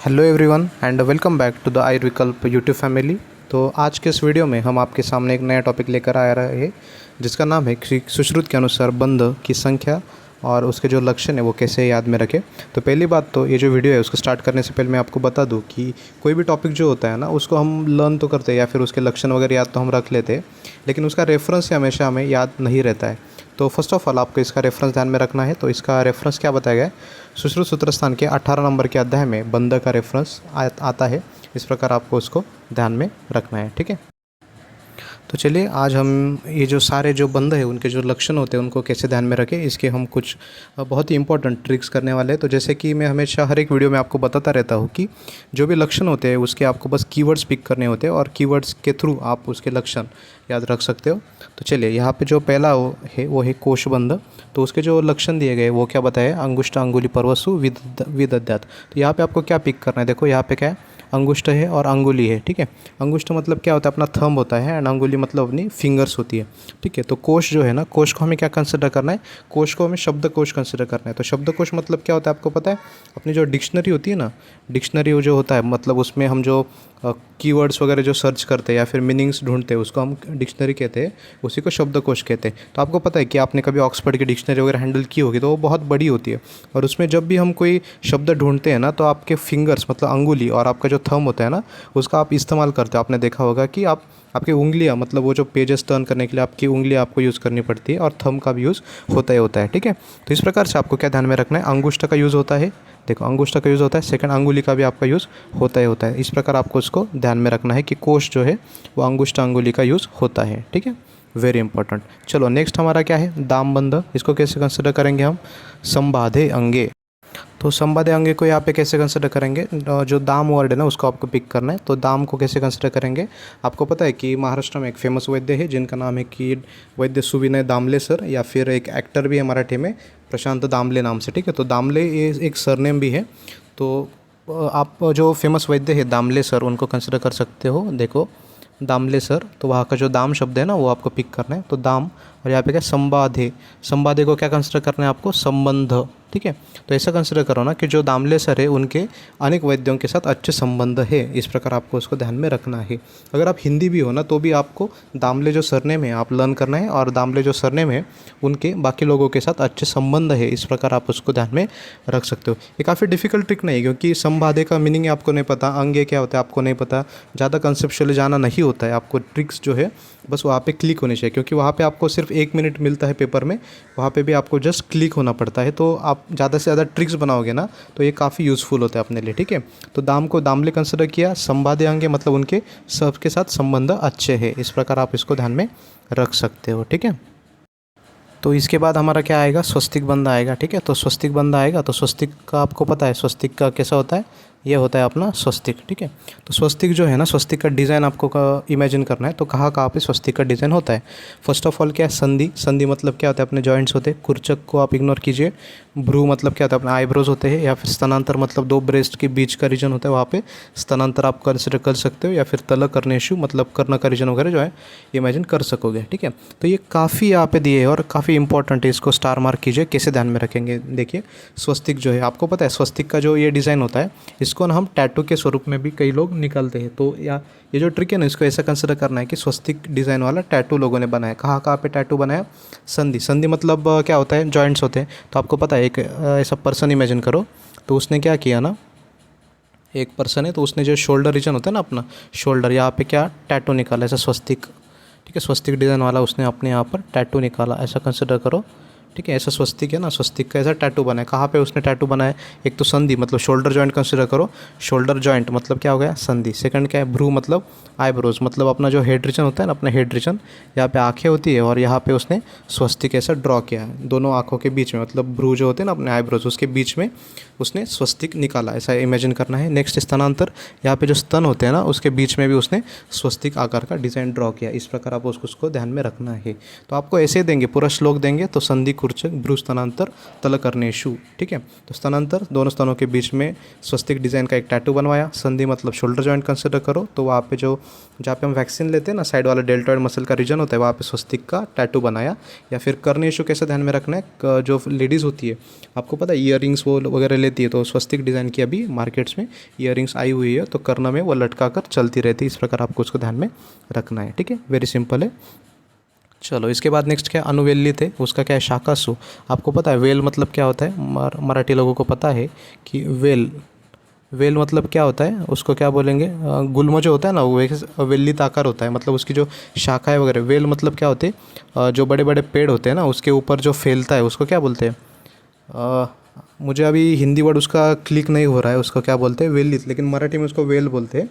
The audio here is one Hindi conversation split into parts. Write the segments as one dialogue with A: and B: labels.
A: Hello everyone and welcome back to the Ayurvikalp YouTube family. तो आज के इस वीडियो में हम आपके सामने एक नया टॉपिक लेकर आ रहे हैं जिसका नाम है कि सुश्रुत के अनुसार बंध की संख्या और उसके जो लक्षण है वो कैसे याद में रखें। तो पहली बात तो ये जो वीडियो है उसको स्टार्ट करने से पहले मैं आपको बता दूं कि कोई भी टॉपिक जो होता है ना उसको हम लर्न तो करते हैं या फिर उसके लक्षण वगैरह याद तो हम रख लेते हैं, लेकिन उसका रेफरेंस हमेशा हमें याद नहीं रहता है। तो फर्स्ट ऑफ ऑल आपको इसका रेफरेंस ध्यान में रखना है। तो इसका रेफरेंस क्या बताया गया है, सुश्रुत सूत्र स्थान के 18 नंबर के अध्याय में बंध का रेफरेंस आता है। इस प्रकार आपको उसको ध्यान में रखना है, ठीक है। तो चलिए आज हम ये जो सारे जो बंध है उनके जो लक्षण होते हैं उनको कैसे ध्यान में रखें, इसके हम कुछ बहुत ही इंपॉर्टेंट ट्रिक्स करने वाले हैं। तो जैसे कि मैं हमेशा हर एक वीडियो में आपको बताता रहता हूँ कि जो भी लक्षण होते हैं उसके आपको बस कीवर्ड्स पिक करने होते हैं और कीवर्ड्स के थ्रू आप उसके लक्षण याद रख सकते हो। तो चलिए यहाँ पे जो पहला वो है कोशबंध। तो उसके जो लक्षण दिए गए वो क्या बताए, अंगुष्ठ अंगुली परवसु विदध्यात। तो यहाँ पे आपको क्या पिक करना है, देखो यहाँ पे क्या है, अंगुष्ठ है और अंगुली है, ठीक है। अंगुष्ठ मतलब क्या होता है, अपना थंब होता है, एंड अंगुली मतलब अपनी फिंगर्स होती है, ठीक है। तो कोश जो है ना, कोश को हमें क्या कंसिडर करना है, कोश को हमें शब्दकोश कंसिडर करना है। तो शब्दकोश मतलब क्या होता है आपको पता है, अपनी जो डिक्शनरी होती है ना, डिक्शनरी जो होता है मतलब उसमें हम जो कीवर्ड्स वगैरह जो सर्च करते हैं या फिर मीनिंग्स ढूंढते हैं उसको हम डिक्शनरी कहते हैं, उसी को शब्दकोश कहते हैं। तो आपको पता है कि आपने कभी ऑक्सफोर्ड की डिक्शनरी वगैरह हैंडल की होगी, तो वो बहुत बड़ी होती है और उसमें जब भी हम कोई शब्द ढूंढते हैं ना तो आपके फिंगर्स मतलब अंगुली और आपका जो थंब होता है ना उसका आप इस्तेमाल करते हो। आपने देखा होगा कि आपकी उंगलियां मतलब वो जो पेजेस टर्न करने के लिए आपकी उंगलियां आपको यूज़ करनी पड़ती है और थंब का भी यूज़ होता है, ठीक है। तो इस प्रकार से आपको क्या ध्यान में रखना है, अंगुष्ठ का यूज़ होता है, देखो अंगुष्ठ का यूज़ होता है, सेकंड अंगुली का भी आपका यूज़ होता है। इस प्रकार आपको इसको ध्यान में रखना है कि कोश जो है वो अंगुष्ठ अंगुली का यूज़ होता है, ठीक है, वेरी इंपॉर्टेंट। चलो नेक्स्ट हमारा क्या है, दामबंध। इसको कैसे कंसिडर करेंगे हम, संबाधे अंगे। तो संबाधे अंगे को यहाँ पे कैसे कंसिडर करेंगे, जो दाम वर्ड है ना उसको आपको पिक करना है। तो दाम को कैसे कंसिडर करेंगे, आपको पता है कि महाराष्ट्र में एक फेमस वैद्य है जिनका नाम है कि वैद्य सुविनय दामले सर, या फिर एक एक्टर भी है मराठी में प्रशांत दामले नाम से, ठीक है। तो दामले ये एक सरनेम भी है। तो आप जो फेमस वैद्य है दामले सर उनको कंसिडर कर सकते हो। देखो दामले सर, तो वहाँ का जो दाम शब्द है ना वो आपको पिक करना है। तो दाम और यहाँ पे क्या संबाधे, संबाधे को क्या कंसिडर करना है आपको, संबंध, ठीक है। तो ऐसा कंसिडर करो ना कि जो दामले सर है उनके अनेक वैद्यों के साथ अच्छे संबंध है, इस प्रकार आपको उसको ध्यान में रखना है। अगर आप हिंदी भी हो ना तो भी आपको दामले जो सरनेम है आप लर्न करना है और दामले जो सरनेम है उनके बाकी लोगों के साथ अच्छे संबंध है, इस प्रकार आप उसको ध्यान में रख सकते हो। ये काफ़ी डिफिकल्ट ट्रिक नहीं, क्योंकि संबाधे का मीनिंग आपको नहीं पता, अंगे क्या होता है आपको नहीं पता, ज़्यादा कंसेप्चुअली जाना नहीं होता है। आपको ट्रिक्स जो है बस वहाँ पे क्लिक होनी चाहिए, क्योंकि वहाँ पे आपको सिर्फ 1 मिनट मिलता है पेपर में, वहाँ पे भी आपको जस्ट क्लिक होना पड़ता है। तो आप ज़्यादा से ज़्यादा ट्रिक्स बनाओगे ना तो ये काफ़ी यूज़फुल होता है अपने लिए, ठीक है। तो दाम को दामले कंसिडर किया, संबाधे अंगे मतलब उनके सबके साथ संबंध अच्छे हैं, इस प्रकार आप इसको ध्यान में रख सकते हो, ठीक है। तो इसके बाद हमारा क्या आएगा, स्वस्तिक बंध आएगा, ठीक है। तो स्वस्तिक बंध आएगा, तो स्वस्तिक का आपको पता है स्वस्तिक का कैसा होता है, ये होता है अपना स्वस्तिक, ठीक है। तो स्वस्तिक जो है ना, स्वस्तिक का डिज़ाइन आपको इमेजिन करना है। तो कहाँ पे स्वस्तिक का डिज़ाइन होता है, फर्स्ट ऑफ ऑल क्या है, संधि। संधि मतलब क्या होता है, अपने जॉइंट्स होते हैं। कुर्चक को आप इग्नोर कीजिए। भ्रू मतलब क्या होता है, अपने आईब्रोज होते हैं। या फिर स्तनांतर मतलब 2 ब्रेस्ट के बीच का रीजन होता है, वहाँ पे स्तनांतर आप कंसिडर कर सकते हो। या फिर तलक कर्णेशु मतलब कर्ण का रीजन वगैरह जो है इमेजिन कर सकोगे, ठीक है। तो ये काफ़ी यहाँ पे दिए है और काफ़ी इंपॉर्टेंट है, इसको स्टार मार्क कीजिए। कैसे ध्यान में रखेंगे, देखिए स्वस्तिक जो है आपको पता है, स्वस्तिक का जो ये डिज़ाइन होता है इसको ना हम टैटू के स्वरूप में भी कई लोग निकालते हैं। तो या ये जो ट्रिक है ना इसको ऐसा कंसिडर करना है कि स्वस्तिक डिज़ाइन वाला टैटू लोगों ने बनाया। कहाँ पे टैटू बनाया, संधि। संधि मतलब क्या होता है, जॉइंट्स होते हैं। तो आपको पता है एक ऐसा पर्सन इमेजिन करो, तो उसने क्या किया ना, एक पर्सन है तो उसने जो शोल्डर रीजन होता है ना अपना शोल्डर, यहाँ पे क्या टैटू निकाला ऐसा स्वस्तिक, ठीक है। स्वस्तिक डिज़ाइन वाला उसने अपने यहाँ पर टैटू निकाला, ऐसा कंसिडर करो, ठीक है। ऐसा स्वस्तिक है ना, स्वस्तिक का ऐसा टैटू बनाया। कहाँ पे उसने टैटू बनाया, एक तो संधि मतलब शोल्डर जॉइंट कंसिडर करो, शोल्डर जॉइंट मतलब क्या हो गया, संधि। सेकंड क्या है, भ्रू मतलब आईब्रोज मतलब अपना जो हेड रीजन होता है ना, अपना हेड रीजन, यहाँ पे आंखें होती है और यहाँ पे उसने स्वस्तिक ऐसा ड्रॉ किया है दोनों आँखों के बीच में, मतलब भ्रू जो होते हैं ना अपने आईब्रोज उसके बीच में उसने स्वस्तिक निकाला, ऐसा इमेजिन करना है। नेक्स्ट स्तनांतर, यहाँ पे जो स्तन होते हैं ना उसके बीच में भी उसने स्वस्तिक आकार का डिज़ाइन ड्रॉ किया, इस प्रकार आप उसको ध्यान में रखना है। तो आपको ऐसे देंगे, पूरा श्लोक देंगे तो संधि स्फुर्चक भ्रू स्तनांतर तलकर्णेषु। ठीक है, तो स्तनांतर दोनों स्तनों के बीच में स्वस्तिक डिज़ाइन का एक टैटू बनवाया। संधि मतलब शोल्डर जॉइंट कंसिडर करो, तो वहाँ पे जहाँ पे हम वैक्सीन लेते हैं ना, साइड वाला डेल्टॉइड मसल का रीजन होता है, वहाँ पे स्वस्तिक का टैटू बनाया। या फिर कर्णेषु कैसे ध्यान में रखना है, जो लेडीज़ होती है आपको पता है ईयरिंग्स वो वगैरह लेती है, तो स्वस्तिक डिज़ाइन की अभी मार्केट्स में ईयरिंग्स आई हुई है, तो कर्ण में वो लटका कर चलती रहती है। इस प्रकार आपको उसको ध्यान में रखना है। ठीक है, वेरी सिंपल है। चलो इसके बाद नेक्स्ट क्या अनुवेलित है, उसका क्या है शाकासु। आपको पता है वेल मतलब क्या होता है, मराठी लोगों को पता है कि वेल मतलब क्या होता है, उसको क्या बोलेंगे, गुल्म जो होता है ना वो वेलित आकार होता है, मतलब उसकी जो शाखाएं वगैरह। वेल मतलब क्या होते हैं, जो बड़े बड़े पेड़ होते हैं ना उसके ऊपर जो फैलता है उसको क्या बोलते हैं, मुझे अभी हिंदी वर्ड उसका क्लिक नहीं हो रहा है, उसको क्या बोलते हैं वेलित, लेकिन मराठी में उसको वेल बोलते हैं।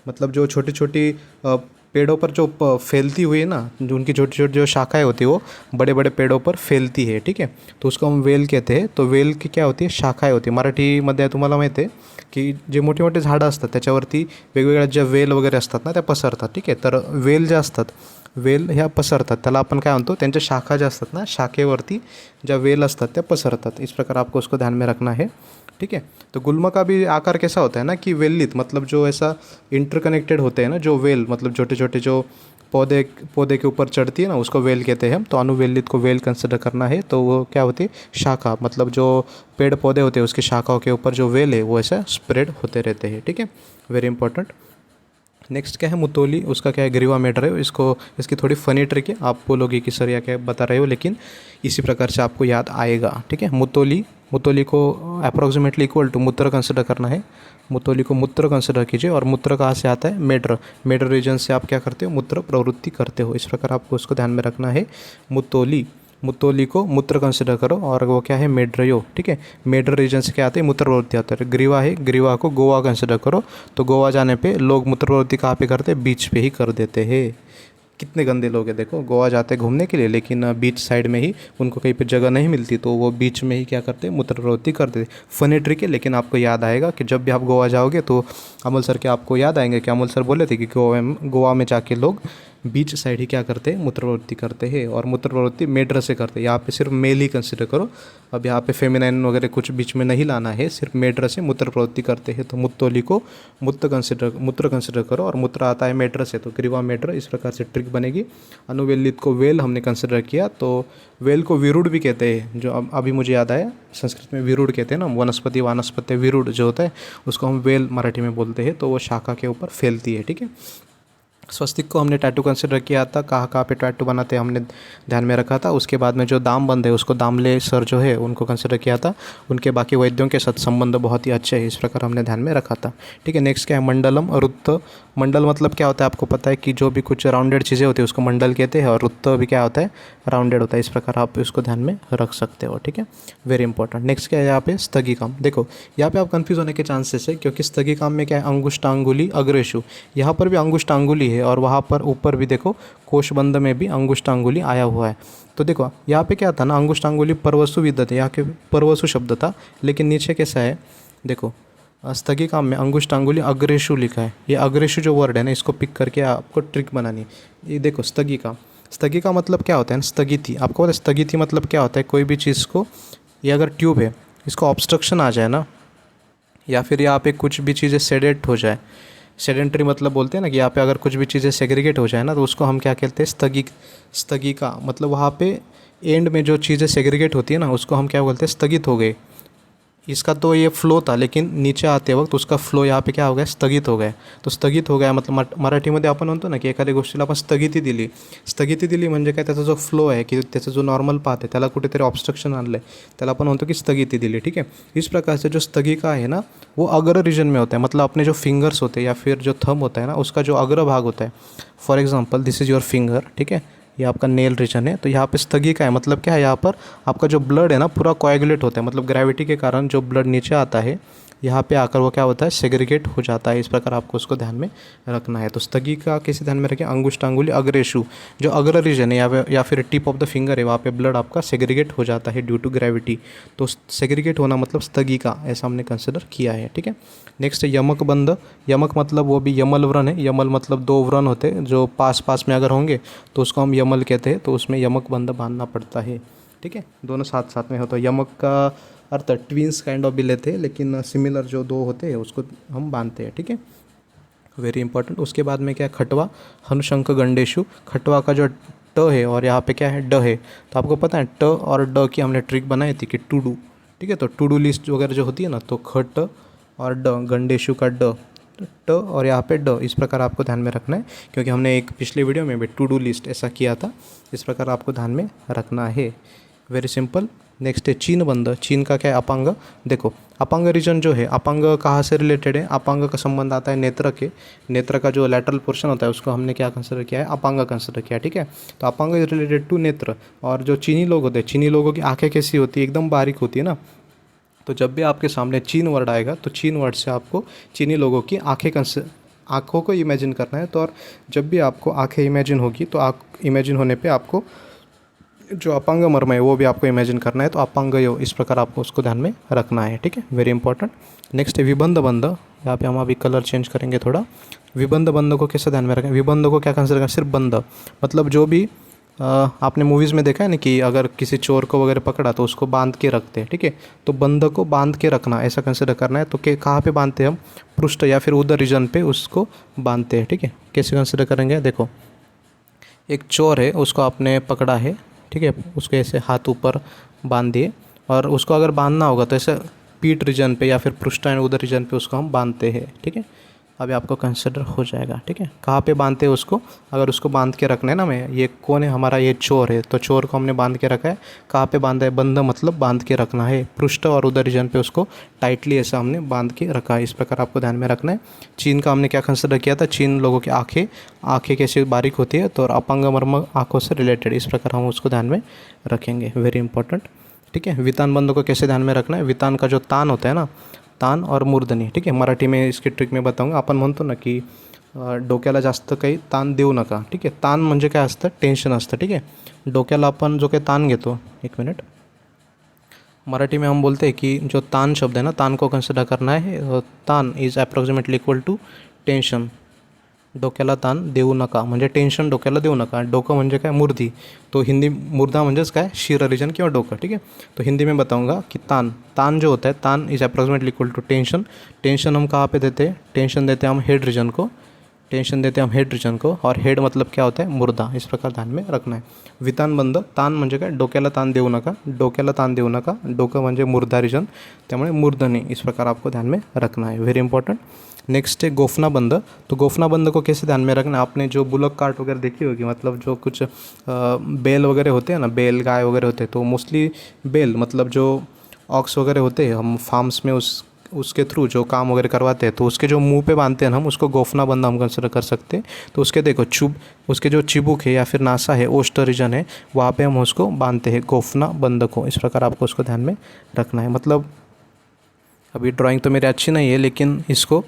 A: मतलब जो छोटी छोटी पेड़ों पर जो फैलती हुई है ना, जो उनकी छोटी छोटी जो शाखाएं होती है वो बड़े बड़े पेड़ों पर फैलती है। ठीक है, तो उसको हम वेल कहते हैं। तो वेल की क्या होती है, शाखाएं होती है। मराठीमध्ये तुम्हाला माहिती आहे की जे मोठे मोठे झाडं असतात त्याच्यावरती वेगवेगळ्या ज्या वेल वगैरे असतात ना त्या पसरतात. ठीक आहे, तर वेल ज्या असतात, वेल ह्या पसरतात, त्याला आपण काय म्हणतो, त्यांच्या शाखा ज्या असतात ना, शाखेवरती ज्या वेल असतात त्या पसरतात. इस प्रकार आपको उसको ध्यान में रखना है। ठीक है, तो गुल्म का भी आकार कैसा होता है ना कि वेलित, मतलब जो ऐसा इंटरकनेक्टेड होते हैं ना, जो वेल मतलब छोटे छोटे जो पौधे के ऊपर चढ़ती है ना उसको वेल कहते हैं हम। तो अनुवेलित को वेल कंसिडर करना है, तो वो क्या होती है शाखा, मतलब जो पेड़ पौधे होते हैं उसकी शाखाओं के ऊपर जो वेल है वो ऐसा स्प्रेड होते रहते हैं। ठीक है, वेरी इंपॉर्टेंट। नेक्स्ट क्या है मुतोली, उसका क्या है ग्रीवा मेटर है। इसकी थोड़ी फनी ट्रिक है, आप बोलोगे कि सर या क्या बता रहे हो, लेकिन इसी प्रकार से आपको याद आएगा। ठीक है, मुतोली को अप्रॉक्सीमेटली इक्वल टू मूत्र कंसिडर करना है। मुतोली को मूत्र कंसिडर कीजिए, और मूत्र कहाँ से आता है, मेडर रीजन से आप क्या करते हो, मूत्र प्रवृत्ति करते हो। इस प्रकार आपको उसको ध्यान में रखना है। मुतोली को मूत्र कंसिडर करो, और वो क्या है मेड्रयो। ठीक है, मेडर रीजन से क्या आते हैं, मूत्र प्रवृत्ति आता है। ग्रीवा है, ग्रीवा को गोवा कंसिडर करो, तो गोवा जाने पे लोग मूत्र प्रवृत्ति कहाँ पे करते हैं, बीच पे ही कर देते हैं। कितने गंदे लोग हैं देखो, गोवा जाते हैं घूमने के लिए, लेकिन बीच साइड में ही उनको कहीं पे जगह नहीं मिलती, तो वो बीच में ही क्या करते हैं, मूत्र प्रवृत्ति करते हैं। फनी ट्रिक है, लेकिन आपको याद आएगा कि जब भी आप गोवा जाओगे तो अमोल सर के आपको याद आएंगे कि अमोल सर बोले थे कि गोवा में जाके लोग बीच साइड ही क्या करते हैं, मूत्र प्रवृत्ति करते हैं। और मूत्र प्रवृत्ति मेडर से करते हैं। यहाँ पे सिर्फ मेल ही कंसिडर करो, अब यहाँ पे फेमिनाइन वगैरह कुछ बीच में नहीं लाना है, सिर्फ मेडर से मूत्र प्रवृत्ति करते हैं। तो मुत्तोली को मूत्र कंसिडर करो, और मूत्र आता है मेडर से, तो ग्रीवा मेडर। इस प्रकार से ट्रिक बनेगी। अनुवेलित को वेल हमने कंसिडर किया, तो वेल को विरुड भी कहते हैं, जो अभी मुझे याद आया, संस्कृत में विरुड कहते हैं ना, वनस्पति वानस्पत्य विरुड जो होता है उसको हम वेल मराठी में बोलते हैं। तो वो शाखा के ऊपर फैलती है। ठीक है, स्वस्तिक को हमने टैटू कंसिडर किया था, कहाँ पे टैटू बनाते हैं हमने ध्यान में रखा था। उसके बाद में जो दामबंद है उसको दामले सर जो है उनको कंसिडर किया था, उनके बाकी वैद्यों के साथ संबंध बहुत ही अच्छे है, इस प्रकार हमने ध्यान में रखा था। ठीक है, नेक्स्ट क्या है मंडलम और रुत्त। मंडल मतलब क्या होता है आपको पता है कि जो भी कुछ राउंडेड चीज़ें होती है उसको मंडल कहते हैं, और रुत्त भी क्या होता है, राउंडेड होता है। इस प्रकार आप इसको ध्यान में रख सकते हो। ठीक है, वेरी इंपॉर्टेंट। नेक्स्ट क्या है यहाँ पे स्थगिकाम। देखो यहाँ पे आप कंफ्यूज होने के चांसेस है, क्योंकि स्थगिकाम में क्या है अंगुष्टांगुली अग्रेशु, यहाँ पर भी अंगुष्टांगुली है, और वहाँ पर ऊपर भी देखो कोशबंध में भी अंगुष्टांगुली आया हुआ है। तो देखो यहाँ पे क्या था ना, अंगुष्टांगुली परवसु विद्यते, यहाँ के परवसु शब्द था, लेकिन नीचे कैसा है देखो, स्थगिकाम में अंगुष्टांगुली अग्रेशु लिखा है। ये अग्रेशु जो वर्ड है ना, इसको पिक करके आपको ट्रिक बनानी है। ये देखो स्थगिका मतलब क्या होता है ना, स्थगिति। आपको पता है स्थगिति मतलब क्या होता है, कोई भी चीज़ को, ये अगर ट्यूब है इसको ऑब्स्ट्रक्शन आ जाए ना, या फिर यहाँ पे कुछ भी चीज़ें सेडेट हो जाए, सेडेंटरी मतलब बोलते हैं ना कि यहाँ पे अगर कुछ भी चीज़ें सेग्रीगेट हो जाए ना, तो उसको हम क्या कहते हैं स्थगिका। मतलब वहाँ पे एंड में जो चीज़ें सेग्रीगेट होती है ना उसको हम क्या बोलते हैं, स्थगित हो गए। इसका तो ये फ्लो था, लेकिन नीचे आते वक्त उसका फ्लो यहाँ पे क्या हो गया, स्थगित हो गया। तो स्थगित हो गया मतलब मराठीमध्ये आपण म्हणतो ना की एखाद्या गोष्टीला आपण स्थगिती दिली म्हणजे काय, त्याचा जो फ्लो आहे की त्याचा जो नॉर्मल पाथ आहे त्याला कुठेतरी ऑब्स्ट्रक्शन आणलं आहे, त्याला आपण म्हणतो की स्थगिती दिली। ठीक है, इस प्रकार से जो स्थगिका है ना वो अग्र रीजन में होता है, मतलब अपने जो फिंगर्स होते हैं या फिर जो थंब होता है ना उसका जो अग्र भाग होता है। For example this is your finger, ठीक है, ये आपका नेल रीजन है, तो यहाँ पे स्थगिका है, मतलब क्या है, यहाँ पर आपका जो ब्लड है ना पूरा कोएगुलेट होता है, मतलब ग्रेविटी के कारण जो ब्लड नीचे आता है यहाँ पे आकर वो क्या होता है, सेग्रीगेट हो जाता है। इस प्रकार आपको उसको ध्यान में रखना है। तो स्थगिका कैसे ध्यान में रखें, अंगुष्टांगुली अग्रेशु, जो अग्र रीजन है या फिर टिप ऑफ द फिंगर है, वहाँ पे ब्लड आपका सेग्रीगेट हो जाता है ड्यू टू ग्रेविटी। तो सेग्रीगेट होना मतलब स्थगिका, ऐसा हमने कंसिडर किया है। ठीक है, नेक्स्ट है यमक बंध। यमक मतलब वो भी यमल व्रण है। यमल मतलब दो व्रण होते हैं जो पास पास में अगर होंगे तो उसको हम यमल कहते हैं, तो उसमें यमक बंध बांधना पड़ता है। ठीक है, दोनों साथ साथ में हो। तो यमक का अर्थ ट्विंस काइंड ऑफ भी लेते हैं, लेकिन सिमिलर जो दो होते हैं उसको हम बांधते हैं। ठीक है, वेरी इंपॉर्टेंट। उसके बाद में क्या है, खटवा हनुशंक गंडेशु। खटवा का जो ट है और यहाँ पे क्या है, ड है। तो आपको पता है ट और ड की हमने ट्रिक बनाई थी कि टू डू। ठीक है, तो टू डू लिस्ट वगैरह जो होती है ना, तो खट और ड, गंडेशु का ड, ट और यहाँ पे ड, इस प्रकार आपको ध्यान में रखना है, क्योंकि हमने एक पिछले वीडियो में भी टू डू लिस्ट ऐसा किया था। इस प्रकार आपको ध्यान में रखना है। Very simple. नेक्स्ट है चीन बंद। चीन का क्या है, अपांग। देखो अपांग रीजन जो है, अपांग कहाँ से रिलेटेड है, अपांग का संबंध आता है नेत्र के। नेत्र का जो लैटरल पोर्शन होता है उसको हमने क्या कंसिडर किया है, अपांग कंसिडर किया। ठीक है, तो अपांग इज रिलेटेड टू नेत्र। और जो चीनी लोग होते हैं, चीनी लोगों की आंखें कैसी होती है, एकदम बारीक होती है ना। तो जब भी आपके सामने चीन वर्ड आएगा तो चीन वर्ड से आपको चीनी लोगों की आँखों को इमेजिन करना है। तो और जब भी आपको आंखें इमेजिन होगी तो इमेजिन होने पे आपको जो अपांग मर्म है वो भी आपको इमेजिन करना है। तो अपांग यो, इस प्रकार आपको उसको ध्यान में रखना है। ठीक है, वेरी इंपॉर्टेंट। नेक्स्ट है विबंध बंध। यहाँ पे हम अभी कलर चेंज करेंगे थोड़ा। विबंध बंध को कैसे ध्यान में रखें, विबंध को क्या कंसिडर करें, सिर्फ बंध। मतलब जो भी आपने मूवीज़ में देखा है ना कि अगर किसी चोर को वगैरह पकड़ा तो उसको बांध के रखते हैं। ठीक है, तो बंध को बांध के रखना ऐसा कंसिडर करना है। तो कहाँ पे बांधते हैं हम, पृष्ठ या फिर उधर रीजन पे उसको बांधते हैं। ठीक है, कैसे कंसिडर करेंगे, देखो एक चोर है, उसको आपने पकड़ा है। ठीक है, उसके ऐसे हाथ ऊपर बांध दिए, और उसको अगर बांधना होगा तो ऐसे पीठ रीजन पे या फिर पृष्ठ एंड उधर रीजन पे उसको हम बांधते हैं। ठीक है, अभी आपको कंसिडर हो जाएगा। ठीक है, कहाँ पे बांधते हैं उसको, अगर उसको बांध के रखना है ना, मैं ये कौन है हमारा, ये चोर है, तो चोर को हमने बांध के रखा है। कहाँ पे बांधा है, बंध मतलब बांध के रखना है, पृष्ठ और उधर रीजन पे उसको टाइटली ऐसा हमने बांध के रखा है। इस प्रकार आपको ध्यान में रखना है। चीन का हमने क्या कंसिडर किया था, चीन लोगों की आँखें कैसे बारीक होती है, तो अपांग मर्म आँखों से रिलेटेड, इस प्रकार हम उसको ध्यान में रखेंगे। Very important. ठीक है, वितान बंध को कैसे ध्यान में रखना है, वितान का जो तान होता है ना, तान और मूर्धनी। ठीक आहे, मराठी में इसकी ट्रिक मी बताऊंगा। आपण म्हणतो ना की डोक्याला जास्त काही ताण देऊ नका. ठीक आहे, ताण म्हणजे काय असतं, टेन्शन असतं. ठीक आहे, डोक्याला आपण जो काही ताण घेतो, एक मिनट, मराठी में हम बोलते हैं कि जो तान शब्द है ना, तान को कंसिडर करना है। तान is approximately equal to tension. डोक्याला ताण देऊ नका म्हणजे टेन्शन डोक्याला देऊ नका. डोकं म्हणजे काय, मूर्धी. तो हिंदी मुर्दा म्हणजेच काय, शिर रीजन किंवा डोकं. ठीक है, तो हिंदी में बताऊंगा कि तान जो होता है, तान is approximately equal to tension. Tension हम कहाँ पे देते हैं, टेंशन देते हैं हम हेड रीजन को. टेंशन देते हैं हम हेड रीजन को, और हेड मतलब क्या होता है, मुर्दा. इस प्रकार ध्यान में रखना है. वितान बंद, तान म्हणजे काय, डोक्याला ताण देऊ नका. डोक्याला ताण देऊ नका, डोकं म्हणजे मुर्दा रीजन, त्यामुळे मूर्धनी. इस प्रकार आपको ध्यान में रखना है. Very important. नेक्स्ट है गोफना बंद. तो गोफना बंद को कैसे ध्यान में रखना, आपने जो बुलक कार्ट वगैरह देखी होगी, मतलब जो कुछ बैल वगैरह होते हैं ना, बैल गाय वगैरह होते हैं, तो मोस्टली बैल मतलब जो ऑक्स वगैरह होते हैं, हम फार्म्स में उसके थ्रू जो काम वगैरह करवाते हैं, तो उसके जो मुंह पे बांधते हैं ना हम, उसको गोफना बंद हम कंसिडर कर सकते हैं. तो उसके देखो उसके जो चिबुक है या फिर नासा है, ओस्ट रीजन है, वहाँ पे हम उसको बांधते हैं गोफना बंद को. इस प्रकार आपको उसको ध्यान में रखना है. मतलब अभी ड्राइंग तो मेरी अच्छी नहीं है, लेकिन इसको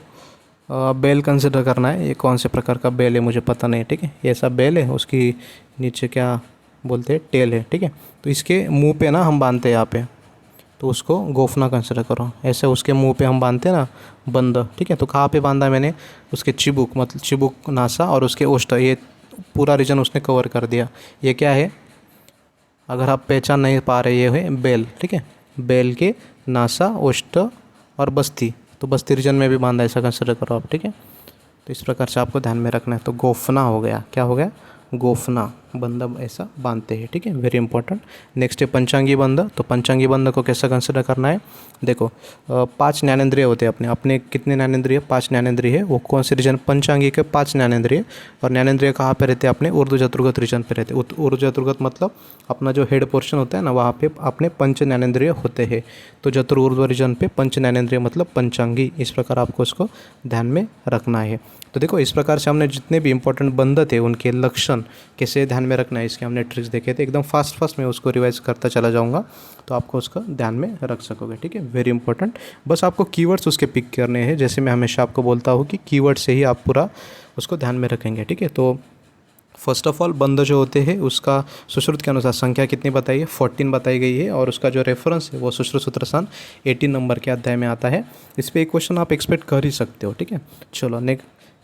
A: बेल कंसिडर करना है. ये कौन से प्रकार का बेल है मुझे पता नहीं. ठीक है, ये ऐसा बेल है, उसकी नीचे क्या बोलते हैं, टेल है. ठीक है, तो इसके मुंह पे ना हम बांधते हैं यहाँ पे, तो उसको गोफना कंसिडर करो. ऐसे उसके मुंह पे हम बांधते हैं ना, बंद. ठीक है, तो कहाँ पे बांधा मैंने, उसके चिबुक मतलब चिबुक, नासा और उसके ओष्ठ, ये पूरा रीजन उसने कवर कर दिया. ये क्या है, अगर आप पहचान नहीं पा रहे, ये है बेल. ठीक है, बेल के नासा, ओष्ठ और बस्ती, तो बस्ती रीजन में भी बांधा, ऐसा कंसिडर करो आप. ठीक है, तो इस प्रकार से आपको ध्यान में रखना है. तो गोफना हो गया, क्या हो गया, गोफना बंद ऐसा बांधते हैं. ठीक है, वेरी इंपॉर्टेंट. नेक्स्ट है पंचांगी बंद. तो पंचांगी बंद को कैसा कंसिडर करना है, देखो 5 ज्ञानेंद्रिय होते हैं अपने कितने ज्ञानेंद्रिय, 5 ज्ञानेंद्रिय है. वो कौन से रीजन, पंचांगी के 5 ज्ञानेंद्रिय. और ज्ञानेंद्रिय कहाँ पे रहते हैं, अपने ऊर्ध्व चतुर्गत रीजन पे रहते हैं. ऊर्ध्व चतुर्गत मतलब अपना जो हेड पोर्शन होता है ना, वहाँ पे अपने पंच ज्ञानेंद्रिय होते हैं. तो चतुर्ऊर्ध्व रीजन पे पंच ज्ञानेंद्रिय मतलब पंचांगी. इस प्रकार आपको उसको ध्यान में रखना है. तो देखो इस प्रकार से हमने जितने भी इंपॉर्टेंट बंध थे उनके लक्षण कैसे ध्यान में रखना है, इसके हमने ट्रिक्स देखे थे. एकदम फास्ट मैं उसको रिवाइज करता चला जाऊंगा, तो आपको उसका ध्यान में रख सकोगे. ठीक है, वेरी इंपॉर्टेंट. बस आपको कीवर्ड्स उसके पिक करने हैं. जैसे मैं हमेशा आपको बोलता हूँ कि कीवर्ड से ही आप पूरा उसको ध्यान में रखेंगे. ठीक है, तो फर्स्ट ऑफ ऑल बंध जो होते हैं उसका सुश्रुत के अनुसार संख्या कितनी बताई है, 14 बताई गई है. और उसका जो रेफरेंस है वो सुश्रुत सूत्रसान 18 नंबर के अध्याय में आता है. इस पर एक क्वेश्चन आप एक्सपेक्ट कर ही सकते हो. ठीक है, चलो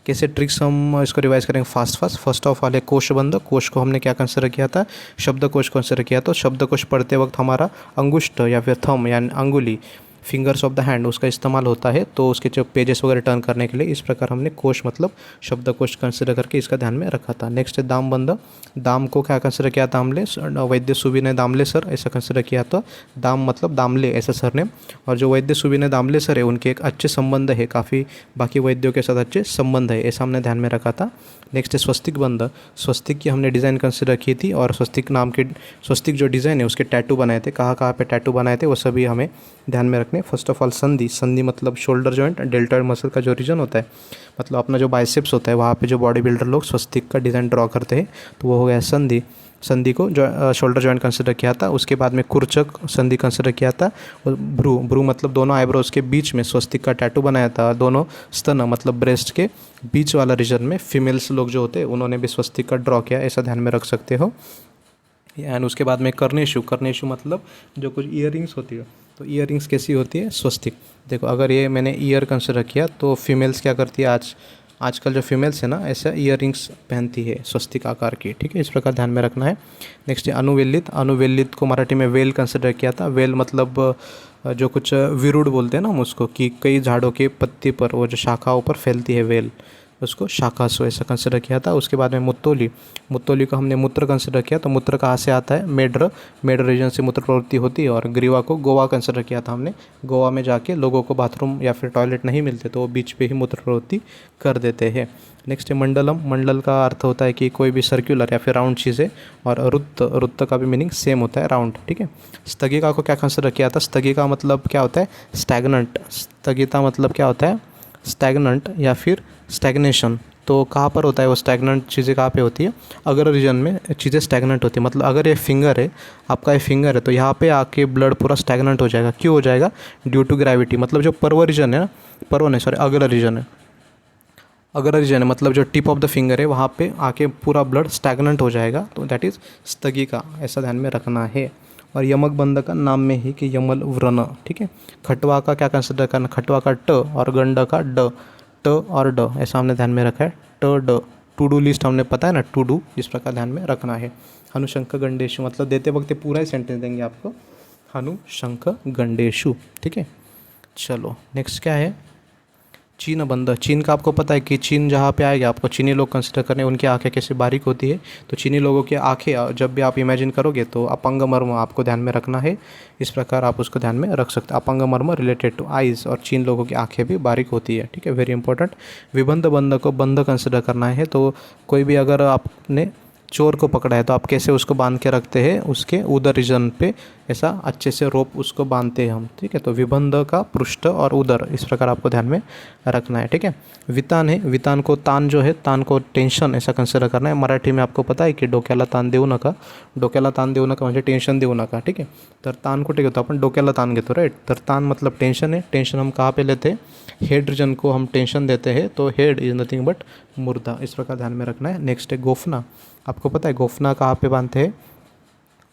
A: कैसे ट्रिक्स हम इसको रिवाइज करेंगे fast fast. First of all है कोशबंध। कोश को हमने क्या कंसिडर किया था, शब्दकोश कंसिडर किया। तो शब्दकोश पढ़ते वक्त हमारा अंगुष्ठ या फिर थंब यानी अंगुली, फिंगर्स ऑफ द हैंड, उसका इस्तेमाल होता है तो उसके जो पेजेस वगैरह टर्न करने के लिए। इस प्रकार हमने कोश मतलब शब्दकोश कंसिडर करके इसका ध्यान में रखा था। नेक्स्ट है दामबंध। दाम को क्या कंसिडर किया था हमने, वैद्य सुविनय दामले सर ऐसा कंसिडर किया था। दाम मतलब दामले ऐसा सर ने। और जो वैद्य सुविनय दामले सर है उनके एक अच्छे संबंध है, काफ़ी बाकी वैद्यों के साथ अच्छे संबंध है, ऐसा हमने ध्यान में रखा था। नेक्स्ट है स्वस्तिक बंध। स्वस्तिक की हमने डिज़ाइन कंसिडर की थी और स्वस्तिक नाम के स्वस्तिक जो डिज़ाइन है उसके टैटू बनाए थे। कहाँ कहाँ पे टैटू बनाए थे वो सभी हमें ध्यान में रखने। फर्स्ट ऑफ ऑल संधि। संधि मतलब शोल्डर जॉइंट, डेल्टॉइड मसल का जो रीजन होता है, मतलब अपना जो बाइसेप्स होता है वहाँ पे जो बॉडी बिल्डर लोग स्वस्तिक का डिज़ाइन ड्रॉ करते हैं, तो वो हो गया संधि। संधि को जो शोल्डर जॉइंट कंसिडर किया था। उसके बाद में कुर्चक संधि कंसिडर किया था। और भ्रू, भ्रू मतलब दोनों आईब्रोज के बीच में स्वस्तिक का टैटू बनाया था। दोनों स्तन मतलब ब्रेस्ट के बीच वाला रीजन में फीमेल्स लोग जो होते हैं उन्होंने भी स्वस्तिक का ड्रॉ किया, ऐसा ध्यान में रख सकते हो। एंड उसके बाद में कर्णेशु। कर्णेशु मतलब जो कुछ ईयरिंग्स होती है, तो ईयरिंग्स कैसी होती है, स्वस्तिक। देखो अगर ये मैंने ईयर कंसिडर किया तो फीमेल्स क्या करती है, आजकल जो फीमेल्स है ना ऐसा ईयरिंग्स पहनती है स्वस्तिक आकार की, ठीक है, इस प्रकार ध्यान में रखना है। नेक्स्ट है अनुवेलित। अनुवेलित को मराठी में वेल कंसिडर किया था। वेल मतलब जो कुछ विरुड बोलते हैं ना हम उसको, कि कई झाड़ों के पत्ती पर वो जो शाखाओं पर फैलती है वेल, उसको शाखासु ऐसा कंसिडर किया था। उसके बाद में मुत्तोली। मुत्तोली को हमने मूत्र कंसिडर किया। तो मूत्र कहाँ से आता है, मेड्र, मेड्र रीजन से मूत्र प्रवृत्ति होती है। और ग्रीवा को गोवा कंसिडर किया था हमने। गोवा में जाके लोगों को बाथरूम या फिर टॉयलेट नहीं मिलते तो वो बीच पे ही मूत्र प्रवृत्ति कर देते हैं। नेक्स्ट है मंडलम। मंडल का अर्थ होता है कि कोई भी सर्कुलर या फिर राउंड चीज़ है। और रुत्त, रुत्त का भी मीनिंग सेम होता है, राउंड, ठीक है। स्थगिका को क्या कंसिडर किया था, स्थगिका मतलब क्या होता है, स्टैग्नेंट। स्थगिता मतलब क्या होता है, स्टैग्नेंट या फिर स्टैग्नेशन। तो कहाँ पर होता है वो स्टैग्नेंट चीज़ें, कहाँ पे होती है, अगर रीजन में चीज़ें स्टैग्नेंट होती है। मतलब अगर ये फिंगर है, आपका ये फिंगर है, तो यहाँ पे आके ब्लड पूरा स्टैग्नेंट हो जाएगा। क्यों हो जाएगा, ड्यू टू ग्रेविटी। मतलब जो पर्व रीजन है ना, पर्व नहीं सॉरी अगर रीजन है, अगर रीजन है मतलब जो टिप ऑफ द फिंगर है वहाँ पे आके पूरा ब्लड स्टैग्नेंट हो जाएगा, तो दैट इज़ स्थगिका, ऐसा ध्यान में रखना है। और यमक बंध का नाम में ही कि यमल व्रण, ठीक है। खटवा का क्या कंसिडर करना, खटवा का ट और गंड का ड, ट और ड ऐसा हमने ध्यान में रखा है, ट ड। टू डू लिस्ट हमने पता है ना, टू डू, इस प्रकार ध्यान में रखना है। हनुशंख गंडेशु मतलब देते वक्त पूरा ही सेंटेंस देंगे आपको, हनुशंख गंडेशु, ठीक है। चलो नेक्स्ट क्या है, चीन बंद। चीन का आपको पता है कि चीन जहाँ पे आएगा आपको चीनी लोग कंसिडर करने, उनकी आंखें कैसे बारीक होती है। तो चीनी लोगों की आंखें जब भी आप इमेजिन करोगे तो अपंग मर्म आपको ध्यान में रखना है, इस प्रकार आप उसको ध्यान में रख सकते हैं। अपंग मर्म रिलेटेड टू आइज़, और चीन लोगों की आंखें भी बारीक होती है, ठीक है, वेरी इंपॉर्टेंट। विबंध बंध को बंध कंसिडर करना है। तो कोई भी अगर आपने चोर को पकड़ा है तो आप कैसे उसको बांध के रखते हैं, उसके उदर रीजन पे ऐसा अच्छे से रोप उसको बांधते हैं हम, ठीक है। तो विबंध का पृष्ठ और उदर, इस प्रकार आपको ध्यान में रखना है, ठीक है। वितान है, वितान को तान जो है, तान को टेंशन ऐसा कंसिडर करना है। मराठी में आपको पता है की डोक्याला ताण देऊ नका, डोक्याला ताण देऊ नका म्हणजे टेन्शन देऊ नका, ठीक है। तर ताण कुठे घेतो आपण, डोक्याला ताण घेतो, राइट। तर ताण मतलब टेंशन है, टेंशन हम कहाँ पे लेते हैं, हेड रीजन को हम टेंशन देते हैं, तो हेड इज नथिंग बट मुर्दा, इस प्रकार ध्यान में रखना है। नेक्स्ट है गोफना। आपको पता है गोफना कहाँ पे बांधते हैं,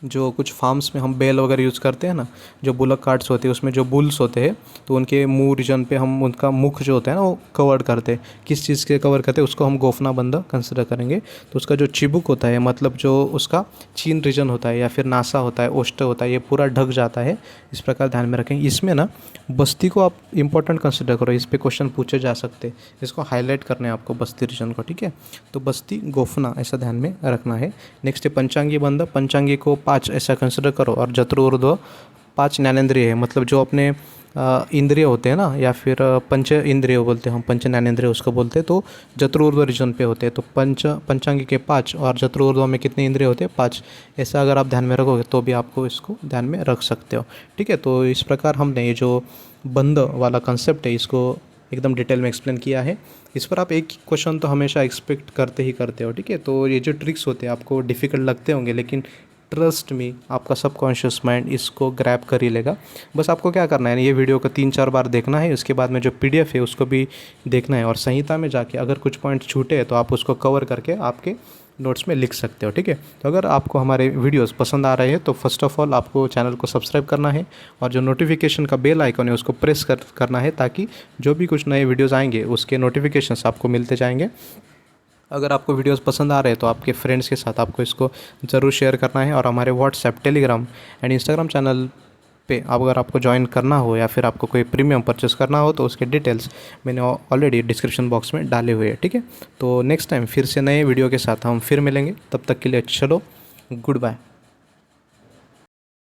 A: जो कुछ फार्म्स में हम बैल वगैरह यूज़ करते हैं ना, जो बुलक कार्ट्स होते हैं उसमें जो बुल्स होते हैं, तो उनके मुंह रीजन पे हम उनका मुख जो होता है ना वो कवर करते हैं। किस चीज़ के कवर करते हैं, उसको हम गोफना बंद कंसिडर करेंगे। तो उसका जो चिबुक होता है, मतलब जो उसका चीन रीजन होता है या फिर नासा होता है, ओष्ठ होता है, ये पूरा ढक जाता है, इस प्रकार ध्यान में रखेंगे। इसमें ना बस्ती को आप इंपॉर्टेंट कंसिडर करो, इस पर क्वेश्चन पूछे जा सकते हैं, इसको हाईलाइट करना है आपको बस्ती रीजन को, ठीक है। तो बस्ती गोफना ऐसा ध्यान में रखना है। नेक्स्ट है पंचांगी बंद। पंचांगी को 5 ऐसा कंसिडर करो, और जत्रुर्ध्व 5 ज्ञानेंद्रिय है, मतलब जो अपने इंद्रिय होते हैं ना, या फिर पंच इंद्रिय बोलते हैं हम, पंच ज्ञानेंद्रिय उसको बोलते हैं, तो जत्रुर्ध्व रीजन पे होते हैं। तो पंचांगी के 5 और जत्रुर्ध्व में कितने इंद्रिय होते हैं, 5, ऐसा अगर आप ध्यान में रखोगे तो भी आपको इसको ध्यान में रख सकते हो, ठीक है। तो इस प्रकार हमने ये जो बंद वाला कंसेप्ट है इसको एकदम डिटेल में एक्सप्लेन किया है। इस पर आप एक क्वेश्चन तो हमेशा एक्सपेक्ट करते ही करते हो, ठीक है। तो ये जो ट्रिक्स होते हैं आपको डिफ़िकल्ट लगते होंगे, लेकिन ट्रस्ट मी आपका सबकॉन्शियस माइंड इसको ग्रैब कर ही लेगा। बस आपको क्या करना है, ये वीडियो को 3-4 बार देखना है, उसके बाद में जो PDF है उसको भी देखना है, और संहिता में जाके अगर कुछ पॉइंट छूटे तो आप उसको कवर करके आपके नोट्स में लिख सकते हो। ठीक है, तो अगर आपको हमारे वीडियोस पसंद आ रहे हैं तो फर्स्ट ऑफ ऑल आपको चैनल को सब्सक्राइब करना है और जो नोटिफिकेशन का बेल आइकन है उसको प्रेस करना है, ताकि जो भी कुछ नए वीडियोस आएंगे उसके नोटिफिकेशंस आपको मिलते जाएंगे। अगर आपको वीडियोस पसंद आ रहे हैं तो आपके फ्रेंड्स के साथ आपको इसको ज़रूर शेयर करना है। और हमारे WhatsApp, Telegram and Instagram channel पे अगर आपको ज्वाइन करना हो या फिर आपको कोई प्रीमियम परचेस करना हो तो उसके डिटेल्स मैंने ऑलरेडी डिस्क्रिप्शन बॉक्स में डाले हुए हैं। ठीक है, तो नेक्स्ट टाइम फिर से नए वीडियो के साथ हम फिर मिलेंगे, तब तक के लिए चलो गुड बाय।